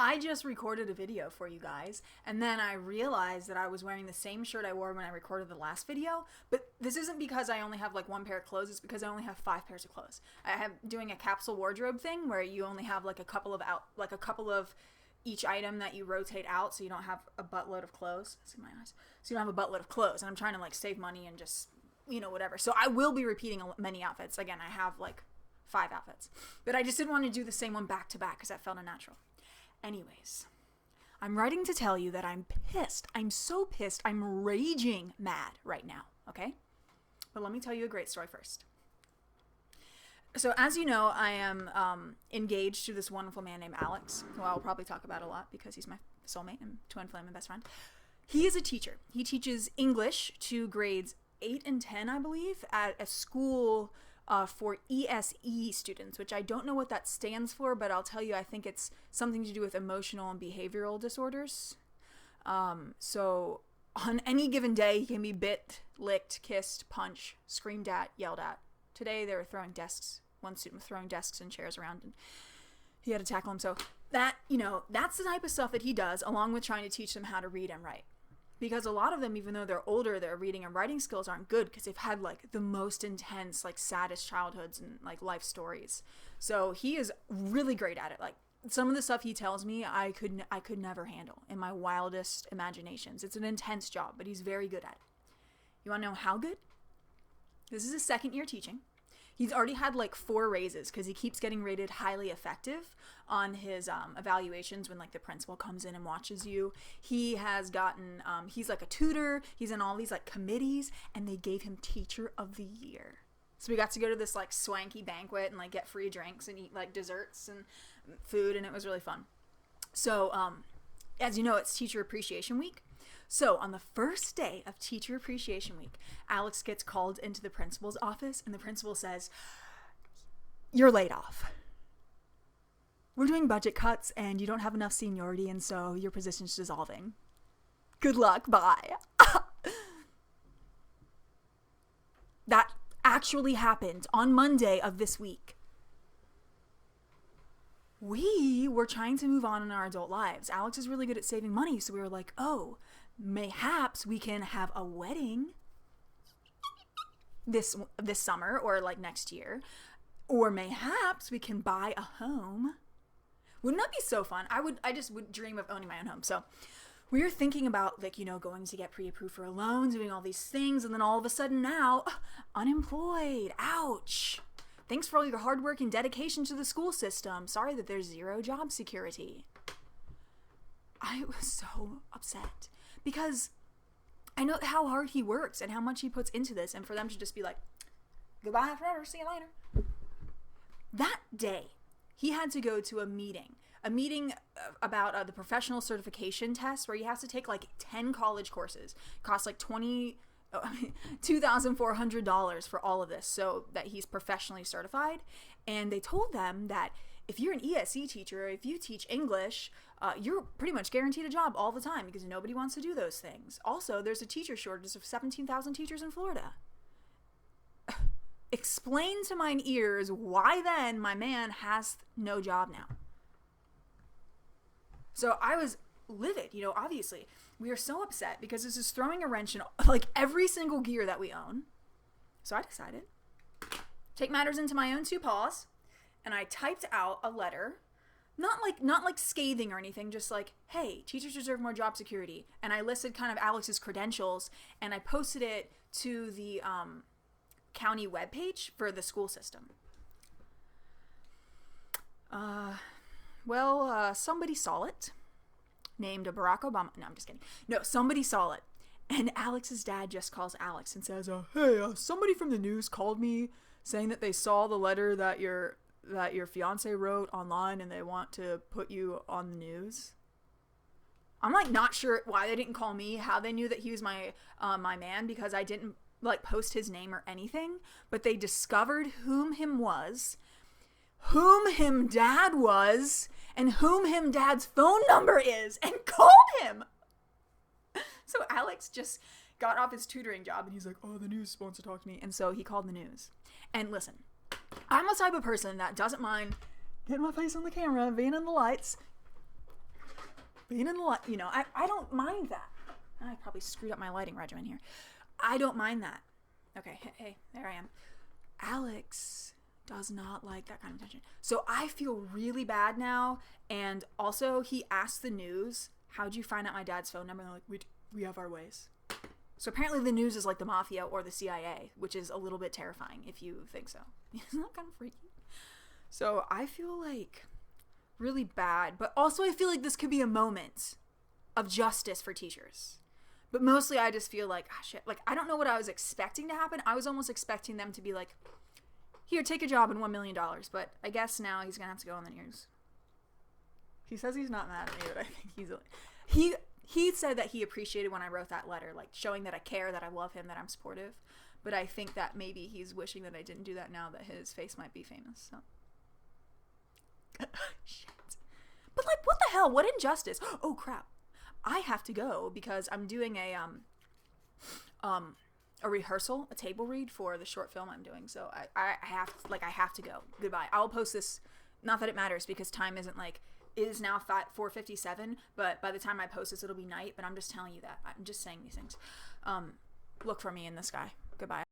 I just recorded a video for you guys, and then I realized that I was wearing the same shirt I wore when I recorded the last video, but this isn't because I only have like one pair of clothes, it's because I only have 5 pairs of clothes. I have doing a capsule wardrobe thing where you only have like a couple of each item that you rotate out, so you don't have a buttload of clothes. See my eyes? So you don't have a buttload of clothes, and I'm trying to like save money and just, whatever. So I will be repeating many outfits. Again, I have like 5 outfits, but I just didn't want to do the same one back to back because that felt unnatural. Anyways, I'm writing to tell you that I'm pissed. I'm so pissed. I'm raging mad right now, okay? But let me tell you a great story first. So as you know, I am engaged to this wonderful man named Alex, who I'll probably talk about a lot because he's my soulmate and twin flame and best friend. He is a teacher. He teaches English to grades 8 and 10, I believe, at a school for ESE students, which I don't know what that stands for, but I'll tell you, I think it's something to do with emotional and behavioral disorders. So on any given day, he can be bit, licked, kissed, punched, screamed at, yelled at. Today, they were throwing desks. One student was throwing desks and chairs around, and he had to tackle him. So that, that's the type of stuff that he does, along with trying to teach them how to read and write. Because a lot of them, even though they're older, their reading and writing skills aren't good because they've had like the most intense, like saddest childhoods and like life stories. So he is really great at it. Like some of the stuff he tells me, I could never handle in my wildest imaginations. It's an intense job, but he's very good at it. You want to know how good? This is his 2nd year teaching. He's already had like 4 raises because he keeps getting rated highly effective on his evaluations when like the principal comes in and watches you. He has gotten, he's like a tutor. He's in all these like committees, and they gave him Teacher of the Year. So we got to go to this like swanky banquet and like get free drinks and eat like desserts and food, and it was really fun. So as you know, it's Teacher Appreciation Week. So on the first day of Teacher Appreciation Week, Alex gets called into the principal's office, and the principal says, "You're laid off. We're doing budget cuts, and you don't have enough seniority, and so your position's dissolving. Good luck, bye." That actually happened on Monday of this week. We were trying to move on in our adult lives. Alex is really good at saving money, so we were like, oh, mayhaps we can have a wedding this summer or like next year, or mayhaps we can buy a home. Wouldn't that be so fun? I just would dream of owning my own home. So we were thinking about like, going to get pre-approved for a loan, doing all these things, and then all of a sudden now, unemployed. Ouch. Thanks for all your hard work and dedication to the school system. Sorry that there's 0 job security. I was so upset because I know how hard he works and how much he puts into this, and for them to just be like, goodbye forever, see you later. That day, he had to go to a meeting about the professional certification test where he has to take like 10 college courses. It costs like $2,400 for all of this so that he's professionally certified. And they told them that if you're an ESE teacher, if you teach English, you're pretty much guaranteed a job all the time because nobody wants to do those things. Also, there's a teacher shortage of 17,000 teachers in Florida. Explain to mine ears why then my man has no job now. So I was livid, obviously. We are so upset because this is throwing a wrench in like every single gear that we own. So I decided take matters into my own 2 paws, and I typed out a letter, not like scathing or anything, just like, hey, teachers deserve more job security. And I listed kind of Alex's credentials, and I posted it to the county webpage for the school system. Somebody saw it. Named Barack Obama. No, I'm just kidding. No, somebody saw it. And Alex's dad just calls Alex and says, hey, somebody from the news called me saying that they saw the letter that your fiance wrote online and they want to put you on the news. I'm like not sure why they didn't call me, how they knew that he was my man, because I didn't like post his name or anything, but they discovered whom him was, whom him dad was, and whom him dad's phone number is, and called him. So Alex just got off his tutoring job, and he's like, oh, the news wants to talk to me. And so he called the news. And listen, I'm the type of person that doesn't mind getting my face on the camera, being in the lights. being in the light, you know, I don't mind that. I probably screwed up my lighting regimen here. I don't mind that. Okay, hey, there I am. Alex does not like that kind of attention. So I feel really bad now. And also, he asked the news, how'd you find out my dad's phone number? And they're like, we have our ways. So apparently the news is like the mafia or the CIA, which is a little bit terrifying if you think so. Isn't that kind of freaky? So I feel like really bad, but also I feel like this could be a moment of justice for teachers. But mostly I just feel like, shit, like I don't know what I was expecting to happen. I was almost expecting them to be like, here, take a job and $1 million. But I guess now he's going to have to go on the news. He says he's not mad at me, but I think he said that he appreciated when I wrote that letter, like showing that I care, that I love him, that I'm supportive. But I think that maybe he's wishing that I didn't do that now that his face might be famous. So. Shit. But like, what the hell? What injustice? Oh crap. I have to go because I'm doing a rehearsal, a table read for the short film I'm doing. So I have to go. Goodbye. I'll post this. Not that it matters because time isn't like, it is now 4:57, but by the time I post this, it'll be night. But I'm just telling you that. I'm just saying these things. Look for me in the sky. Goodbye.